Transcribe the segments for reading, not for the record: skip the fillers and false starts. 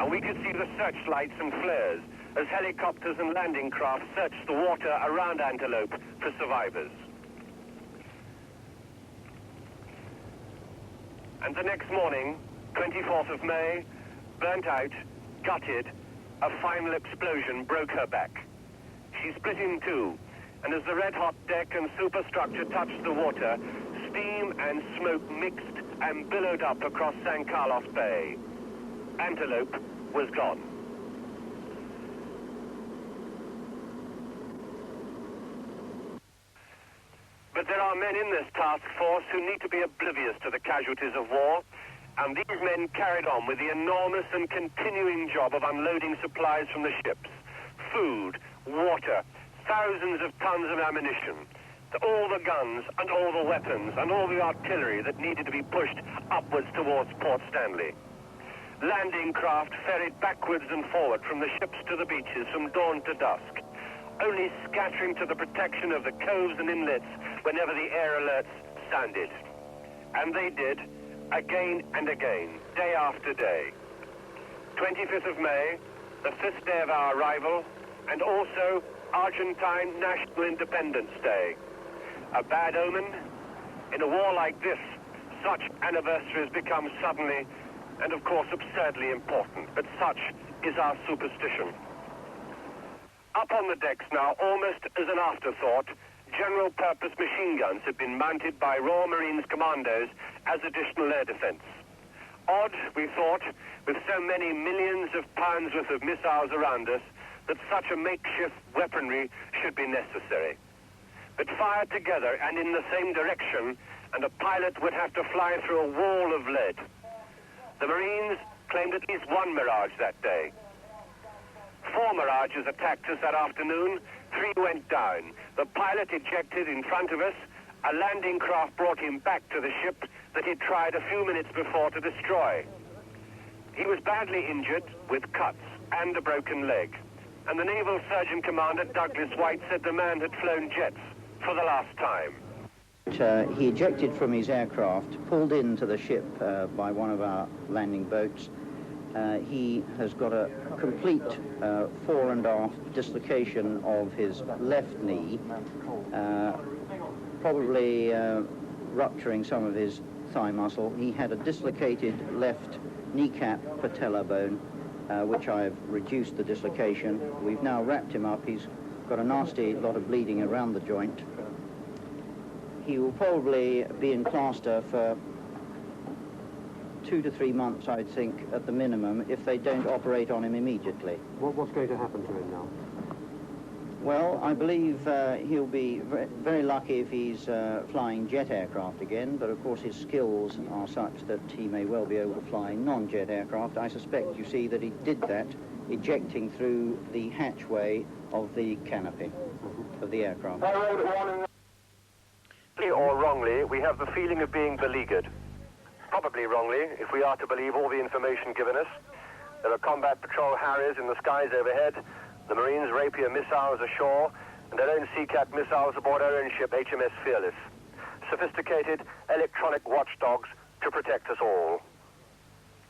and we could see the searchlights and flares as helicopters and landing craft searched the water around Antelope for survivors. And the next morning, 24th of May, burnt out, gutted, a final explosion broke her back. She split in two, and as the red-hot deck and superstructure touched the water, steam and smoke mixed and billowed up across San Carlos Bay. Antelope was gone. But there are men in this task force who need to be oblivious to the casualties of war, and these men carried on with the enormous and continuing job of unloading supplies from the ships. Food, water, thousands of tons of ammunition, all the guns and all the weapons and all the artillery that needed to be pushed upwards towards Port Stanley. Landing craft ferried backwards and forward from the ships to the beaches from dawn to dusk, only scattering to the protection of the coves and inlets whenever the air alerts sounded. And they did, again and again, day after day. 25th of May, the 5th day of our arrival, and also Argentine National Independence Day. A bad omen? In a war like this, such anniversaries become suddenly and of course absurdly important, but such is our superstition. Up on the decks now, almost as an afterthought, general-purpose machine guns have been mounted by Royal Marines commandos as additional air defense. Odd, we thought, with so many millions of pounds worth of missiles around us, that such a makeshift weaponry should be necessary. But fired together and in the same direction, and a pilot would have to fly through a wall of lead. The Marines claimed at least one Mirage that day. 4 Mirages attacked us that afternoon, 3 went down. The pilot ejected in front of us. A landing craft brought him back to the ship that he'd tried a few minutes before to destroy. He was badly injured with cuts and a broken leg. And the Naval Surgeon Commander, Douglas White, said the man had flown jets for the last time. He ejected from his aircraft, pulled into the ship by one of our landing boats. He has got a complete fore and aft dislocation of his left knee, probably rupturing some of his thigh muscle. He had a dislocated left kneecap patella bone, which I've reduced the dislocation. We've now wrapped him up. He's got a nasty lot of bleeding around the joint. He will probably be in plaster for 2 to 3 months, I'd think, at the minimum, if they don't operate on him immediately. What's going to happen to him now? Well, I believe he'll be very lucky if he's flying jet aircraft again, but of course his skills are such that he may well be able to fly non-jet aircraft. I suspect, you see, that he did that ejecting through the hatchway of the canopy of the aircraft. Or wrongly, we have the feeling of being beleaguered. Probably wrongly, if we are to believe all the information given us. There are combat patrol Harriers in the skies overhead, the Marines' Rapier missiles ashore, and their own Seacat missiles aboard our own ship, HMS Fearless. Sophisticated electronic watchdogs to protect us all.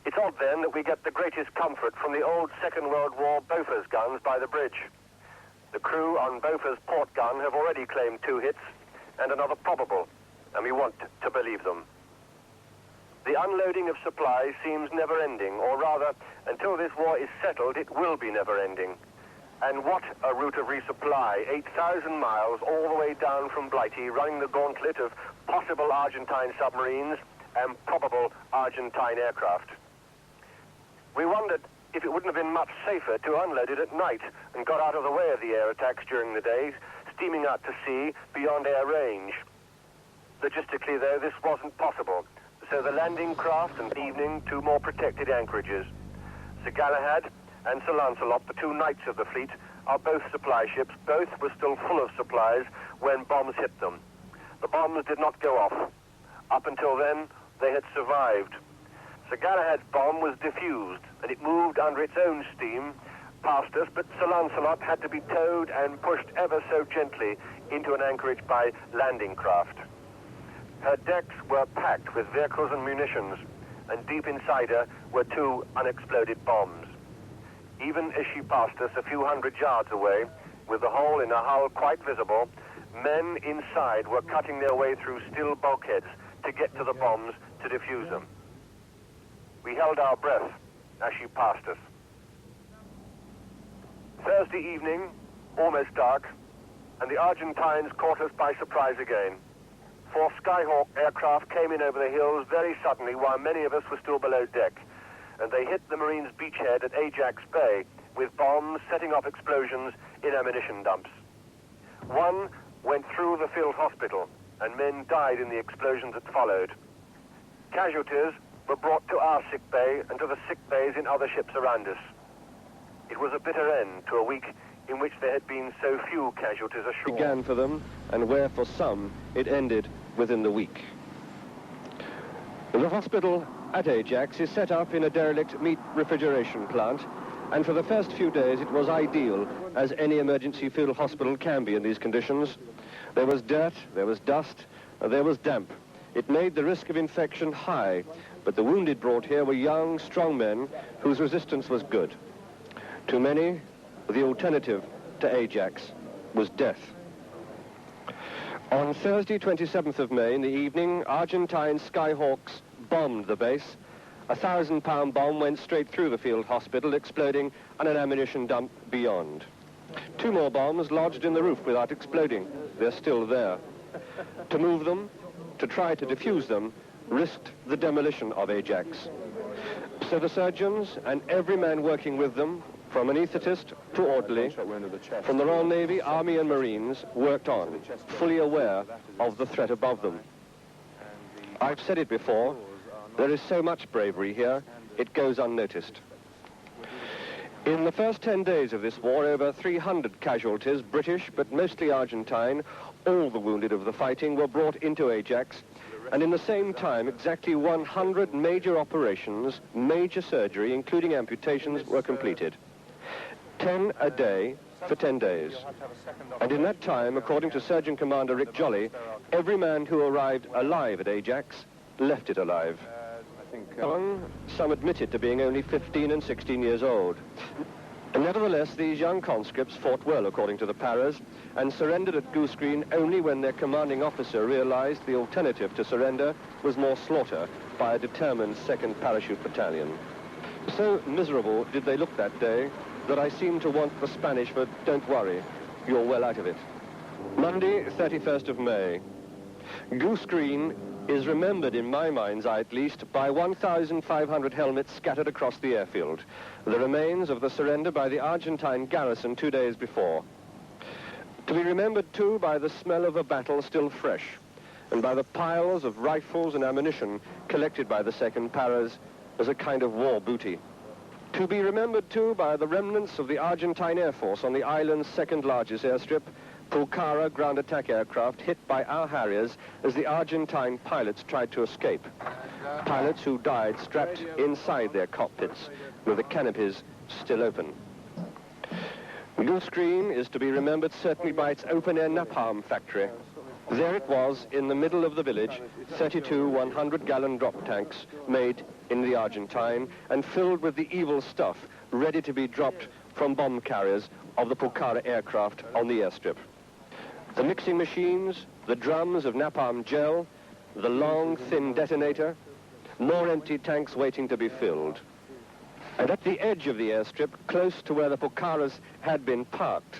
It's odd, then, that we get the greatest comfort from the old Second World War Bofors guns by the bridge. The crew on Bofors port gun have already claimed 2 hits, and another probable, and we want to believe them. The unloading of supplies seems never-ending, or rather, until this war is settled, it will be never-ending. And what a route of resupply, 8,000 miles all the way down from Blighty, running the gauntlet of possible Argentine submarines and probable Argentine aircraft. We wondered if it wouldn't have been much safer to unload it at night and got out of the way of the air attacks during the day, steaming out to sea beyond air range. Logistically, though, this wasn't possible. So the landing craft and evening 2 more protected anchorages. Sir Galahad and Sir Lancelot, the 2 knights of the fleet, are both supply ships. Both were still full of supplies when bombs hit them. The bombs did not go off. Up until then, they had survived. Sir Galahad's bomb was diffused, and it moved under its own steam past us, but Sir Lancelot had to be towed and pushed ever so gently into an anchorage by landing craft. Her decks were packed with vehicles and munitions, and deep inside her were 2 unexploded bombs. even as she passed us a few hundred yards away, with the hole in her hull quite visible, men inside were cutting their way through steel bulkheads to get to the bombs to defuse them. We held our breath as she passed us. Thursday evening, almost dark, and the Argentines caught us by surprise again. 4 Skyhawk aircraft came in over the hills very suddenly while many of us were still below deck, and they hit the Marines' beachhead at Ajax Bay with bombs setting off explosions in ammunition dumps. One went through the field hospital, and men died in the explosions that followed. Casualties were brought to our sick bay and to the sick bays in other ships around us. It was a bitter end to a week in which there had been so few casualties ashore. It began for them, and where for some it ended within the week. The hospital at Ajax is set up in a derelict meat refrigeration plant, and for the first few days it was ideal, as any emergency field hospital can be in these conditions. There was dirt, there was dust, and there was damp. It made the risk of infection high, but the wounded brought here were young, strong men whose resistance was good. To many, the alternative to Ajax was death. On Thursday, 27th of May, in the evening, Argentine Skyhawks bombed the base. A 1,000-pound bomb went straight through the field hospital, exploding on an ammunition dump beyond. 2 more bombs lodged in the roof without exploding. They're still there. To move them, to try to defuse them, risked the demolition of Ajax. So the surgeons and every man working with them, from anaesthetist to orderly, from the Royal Navy, Army and Marines, worked on, fully aware of the threat above them. I've said it before, there is so much bravery here, it goes unnoticed. In the first 10 days of this war, over 300 casualties, British but mostly Argentine, all the wounded of the fighting were brought into Ajax, and in the same time, exactly 100 major operations, major surgery, including amputations, were completed. 10 a day for 10 days. And in that time, according to Surgeon Commander Rick Jolly, every man who arrived alive at Ajax left it alive. Some admitted to being only 15 and 16 years old. And nevertheless, these young conscripts fought well, according to the paras, and surrendered at Goose Green only when their commanding officer realized the alternative to surrender was more slaughter by a determined 2nd Parachute Battalion. So miserable did they look that day that I seemed to want the Spanish for "Don't worry, you're well out of it." Monday, 31st of May. Goose Green is remembered, in my mind's eye at least, by 1,500 helmets scattered across the airfield, the remains of the surrender by the Argentine garrison 2 days before. To be remembered, too, by the smell of a battle still fresh, and by the piles of rifles and ammunition collected by the 2nd Paras as a kind of war booty. To be remembered, too, by the remnants of the Argentine Air Force on the island's 2nd largest airstrip, Pucaras ground attack aircraft hit by our Harriers as the Argentine pilots tried to escape. Pilots who died strapped inside their cockpits with the canopies still open. Goose Green is to be remembered certainly by its open-air napalm factory. There it was in the middle of the village, 32 100-gallon drop tanks made in the Argentine and filled with the evil stuff ready to be dropped from bomb carriers of the Pucaras aircraft on the airstrip. The mixing machines, the drums of napalm gel, the long, thin detonator, more empty tanks waiting to be filled. And at the edge of the airstrip, close to where the Pucaras had been parked,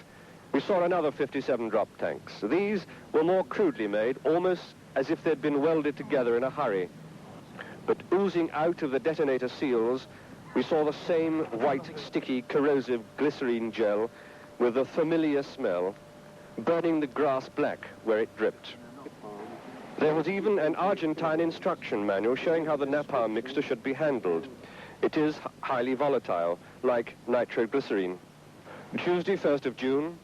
we saw another 57 drop tanks. These were more crudely made, almost as if they'd been welded together in a hurry. But oozing out of the detonator seals, we saw the same white, sticky, corrosive glycerine gel with a familiar smell, burning the grass black where it dripped. There was even an Argentine instruction manual showing how the napalm mixture should be handled. It is highly volatile, like nitroglycerine. Tuesday, 1st of June,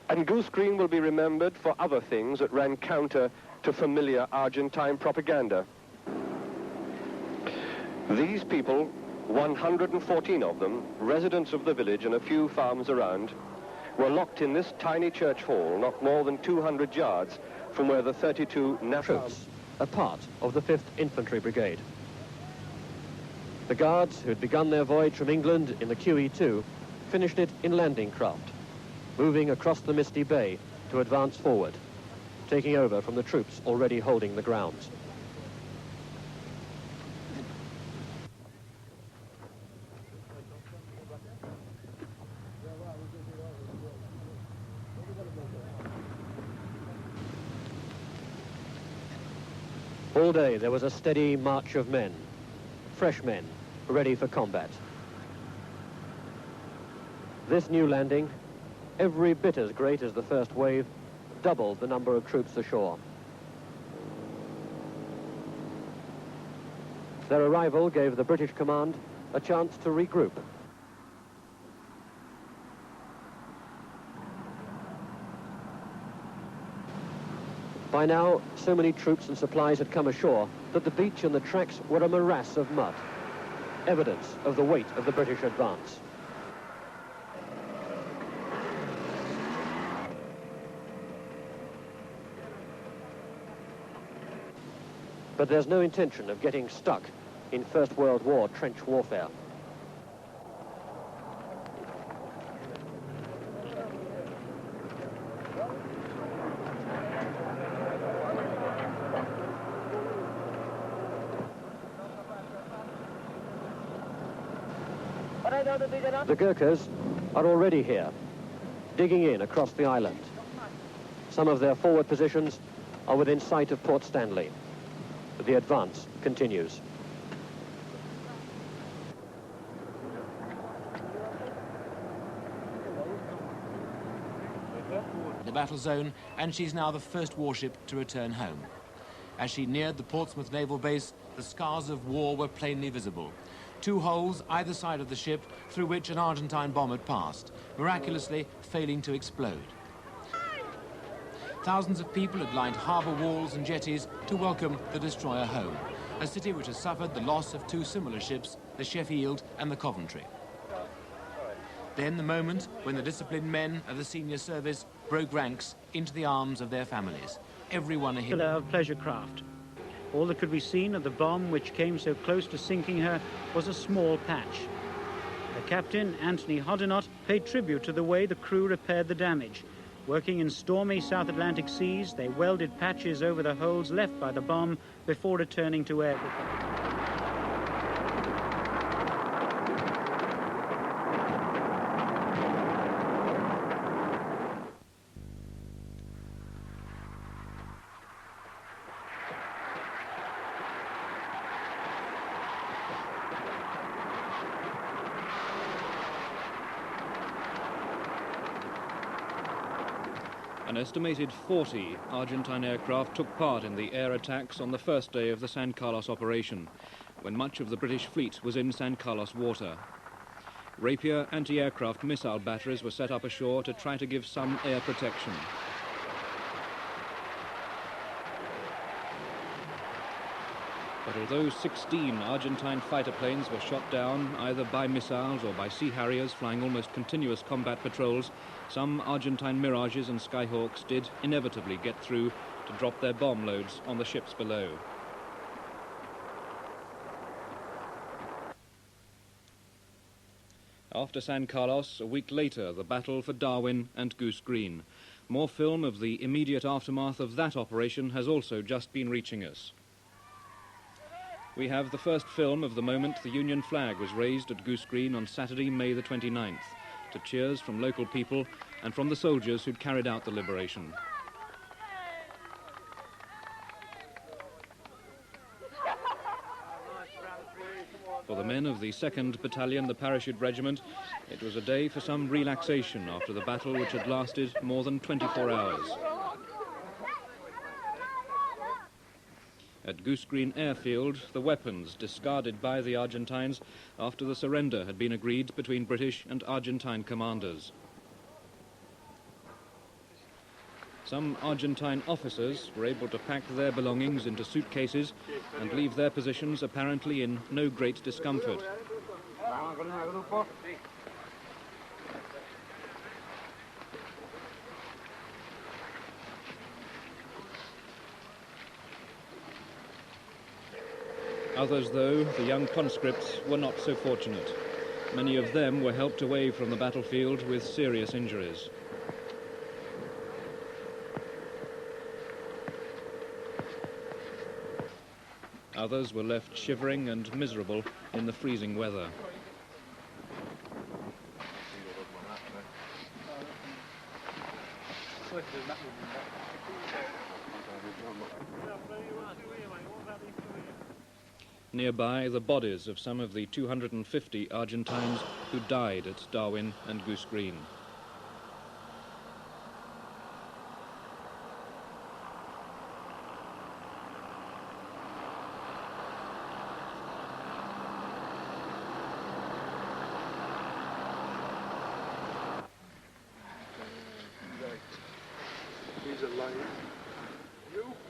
and Goose Green will be remembered for other things that ran counter to familiar Argentine propaganda. These people, 114 of them, residents of the village and a few farms around, were locked in this tiny church hall, not more than 200 yards from where the 32 troops, a part of the 5th Infantry Brigade. The Guards, who had begun their voyage from England in the QE2, finished it in landing craft, moving across the misty bay to advance forward, taking over from the troops already holding the grounds. All day there was a steady march of men, fresh men, ready for combat. This new landing, every bit as great as the first wave, doubled the number of troops ashore. Their arrival gave the British command a chance to regroup. By now, so many troops and supplies had come ashore that the beach and the tracks were a morass of mud, evidence of the weight of the British advance. But there's no intention of getting stuck in First World War trench warfare. The Gurkhas are already here, digging in across the island. Some of their forward positions are within sight of Port Stanley. The advance continues. The battle zone, and she's now the first warship to return home. As she neared the Portsmouth naval base, the scars of war were plainly visible. 2 holes either side of the ship through which an Argentine bomb had passed, miraculously failing to explode. Thousands of people had lined harbour walls and jetties to welcome the destroyer home, a city which has suffered the loss of 2 similar ships, the Sheffield and the Coventry. Then the moment when the disciplined men of the senior service broke ranks into the arms of their families. Everyone a hero. Of pleasure craft. All that could be seen of the bomb which came so close to sinking her was a small patch. The captain, Anthony Hoddinott, paid tribute to the way the crew repaired the damage. Working in stormy South Atlantic seas, they welded patches over the holes left by the bomb before returning to air. An estimated 40 Argentine aircraft took part in the air attacks on the first day of the San Carlos operation, when much of the British fleet was in San Carlos water. Rapier anti-aircraft missile batteries were set up ashore to try to give some air protection. But although 16 Argentine fighter planes were shot down either by missiles or by Sea Harriers flying almost continuous combat patrols, some Argentine Mirages and Skyhawks did inevitably get through to drop their bomb loads on the ships below. After San Carlos, a week later, the battle for Darwin and Goose Green. More film of the immediate aftermath of that operation has also just been reaching us. We have the first film of the moment the Union flag was raised at Goose Green on Saturday, May the 29th, to cheers from local people and from the soldiers who'd carried out the liberation. For the men of the 2nd Battalion, the Parachute Regiment, it was a day for some relaxation after the battle which had lasted more than 24 hours. At Goose Green Airfield, the weapons discarded by the Argentines after the surrender had been agreed between British and Argentine commanders. Some Argentine officers were able to pack their belongings into suitcases and leave their positions apparently in no great discomfort. Others, though, the young conscripts, were not so fortunate. Many of them were helped away from the battlefield with serious injuries. Others were left shivering and miserable in the freezing weather. Nearby, the bodies of some of the 250 Argentines who died at Darwin and Goose Green.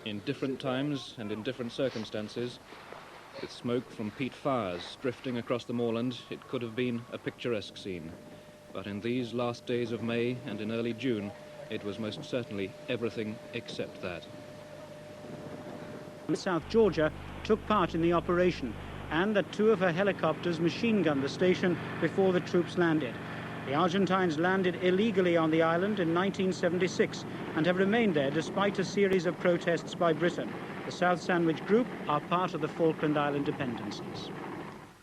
In different times and in different circumstances, with smoke from peat fires drifting across the moorland, it could have been a picturesque scene. But in these last days of May and in early June, it was most certainly everything except that. South Georgia took part in the operation, and that 2 of her helicopters machine-gunned the station before the troops landed. The Argentines landed illegally on the island in 1976 and have remained there despite a series of protests by Britain. The South Sandwich Group are part of the Falkland Island dependencies.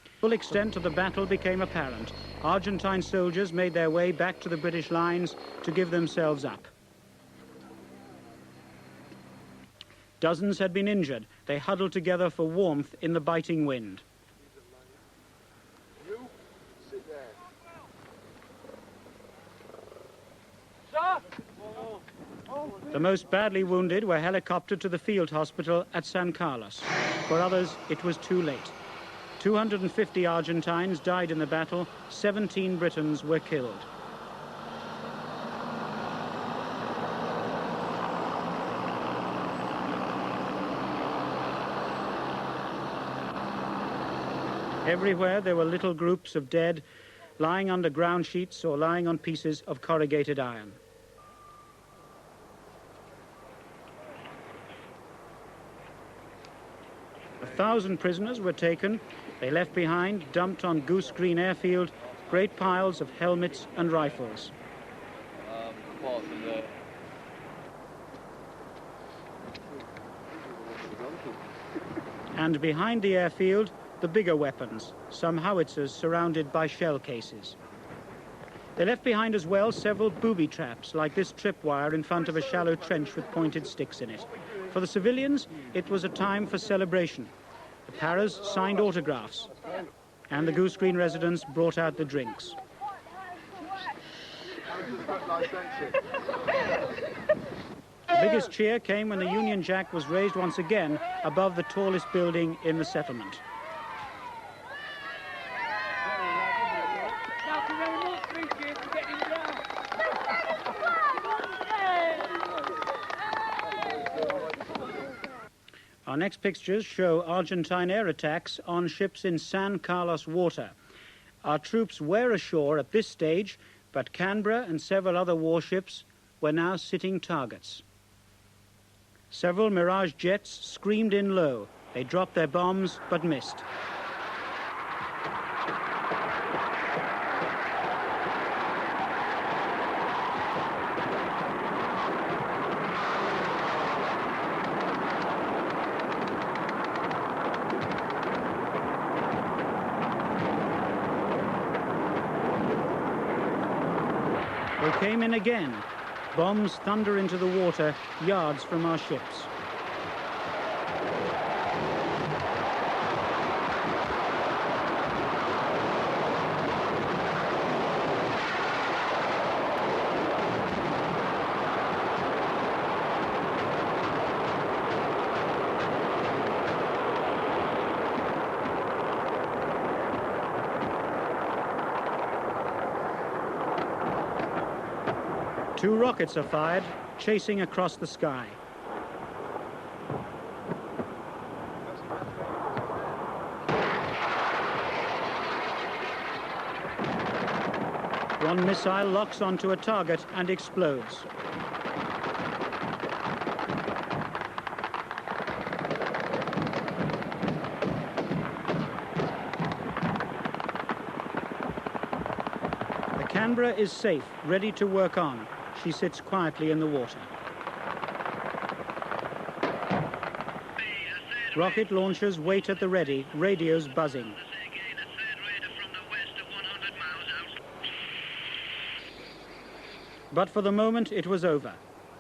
The full extent of the battle became apparent. Argentine soldiers made their way back to the British lines to give themselves up. Dozens had been injured. They huddled together for warmth in the biting wind. The most badly wounded were helicoptered to the field hospital at San Carlos. For others, it was too late. 250 Argentines died in the battle, 17 Britons were killed. Everywhere there were little groups of dead lying under ground sheets or lying on pieces of corrugated iron. A 1,000 prisoners were taken. They left behind, dumped on Goose Green airfield, great piles of helmets and rifles. And behind the airfield, the bigger weapons, some howitzers surrounded by shell cases. They left behind as well several booby traps, like this tripwire in front of a shallow trench with pointed sticks in it. For the civilians, it was a time for celebration. The Pucaras signed autographs, and the Goose Green residents brought out the drinks. The biggest cheer came when the Union Jack was raised once again above the tallest building in the settlement. Our next pictures show Argentine air attacks on ships in San Carlos water. Our troops were ashore at this stage, but Canberra and several other warships were now sitting targets. Several Mirage jets screamed in low. They dropped their bombs, but missed. They came in again. Bombs thunder into the water yards from our ships. Two rockets are fired, chasing across the sky. One missile locks onto a target and explodes. Canberra is safe, ready to work on. She sits quietly in the water. Rocket launchers wait at the ready, radios buzzing. But for the moment, it was over,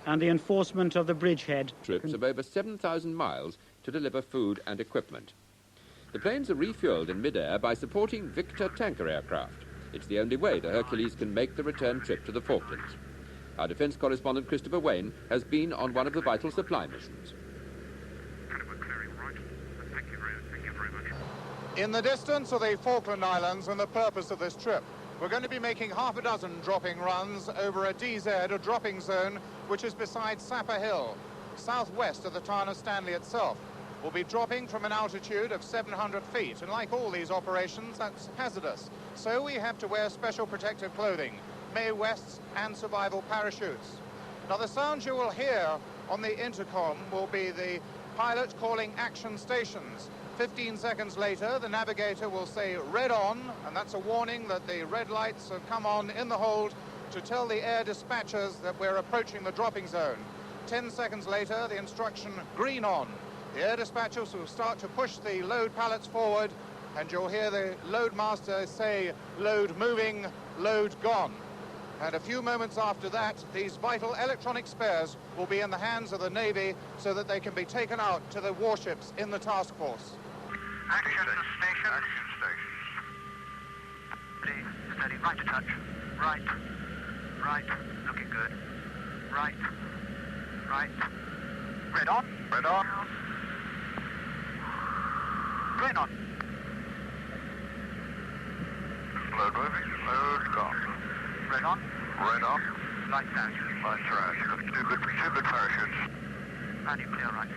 and the enforcement of the bridgehead... Trips of over 7,000 miles to deliver food and equipment. The planes are refueled in mid-air by supporting Victor tanker aircraft. It's the only way the Hercules can make the return trip to the Falklands. Our defence correspondent Christopher Wayne has been on one of the vital supply missions. In the distance are the Falkland Islands and the purpose of this trip. We're going to be making half a dozen dropping runs over a DZ, a dropping zone, which is beside Sapper Hill, southwest of the town of Stanley itself. We'll be dropping from an altitude of 700 feet, and like all these operations, that's hazardous. So we have to wear special protective clothing, May vests and survival parachutes. Now the sounds you will hear on the intercom will be the pilot calling action stations. 15 seconds later, the navigator will say red on, and that's a warning that the red lights have come on in the hold to tell the air dispatchers that we're approaching the dropping zone. 10 seconds later, the instruction green on. The air dispatchers will start to push the load pallets forward, and you'll hear the load master say load moving, load gone. And a few moments after that, these vital electronic spares will be in the hands of the Navy so that they can be taken out to the warships in the task force. Action station. Action station. Steady, steady, right to touch. Right. Right. Looking good. Right. Right. Red on. Red on. Green on. Load moving. Load gone. Red on. Red on. Lights out. Lights are out. Two good parachutes. And you clear right.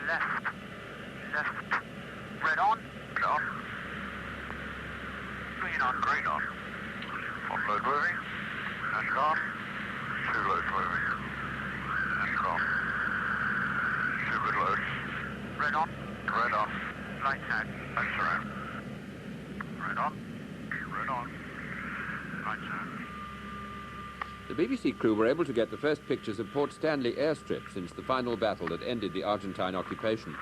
Left. Left. Red on. Red on. Green on. Green on. One load moving. And gone. Two loads moving. And gone. Two good loads. Red on. Red on. Lights out. Lights are out. Red on. Red on. Lights out. The BBC crew were able to get the first pictures of Port Stanley airstrip since the final battle that ended the Argentine occupation.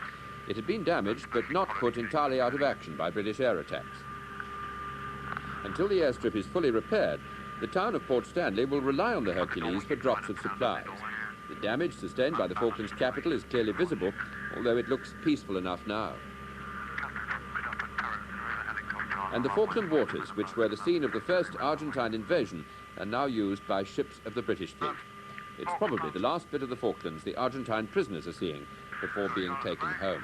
It had been damaged, but not put entirely out of action by British air attacks. Until the airstrip is fully repaired, the town of Port Stanley will rely on the Hercules for drops of supplies. The damage sustained by the Falklands capital is clearly visible, although it looks peaceful enough now. And the Falkland waters, which were the scene of the first Argentine invasion, are now used by ships of the British fleet. It's probably the last bit of the Falklands the Argentine prisoners are seeing before being taken home.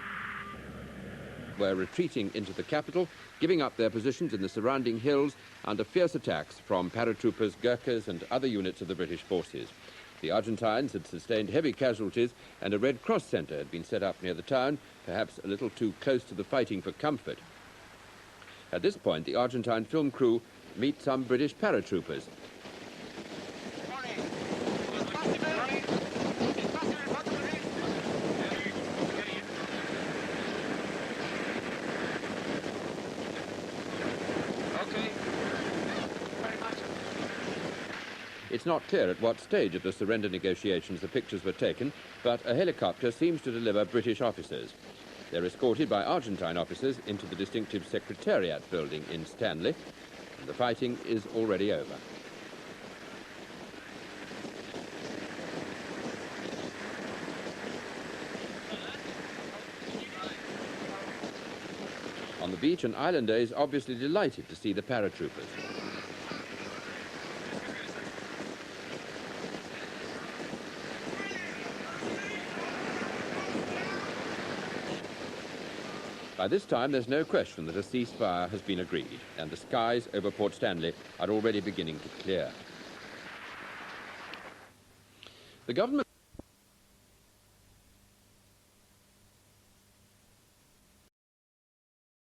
We're retreating into the capital, giving up their positions in the surrounding hills under fierce attacks from paratroopers, Gurkhas and other units of the British forces. The Argentines had sustained heavy casualties, and a Red Cross centre had been set up near the town, perhaps a little too close to the fighting for comfort. At this point, the Argentine film crew meet some British paratroopers. It's not clear at what stage of the surrender negotiations the pictures were taken, but a helicopter seems to deliver British officers. They're escorted by Argentine officers into the distinctive Secretariat building in Stanley, and the fighting is already over. On the beach, an islander is obviously delighted to see the paratroopers. By this time, there's no question that a ceasefire has been agreed, and the skies over Port Stanley are already beginning to clear. The government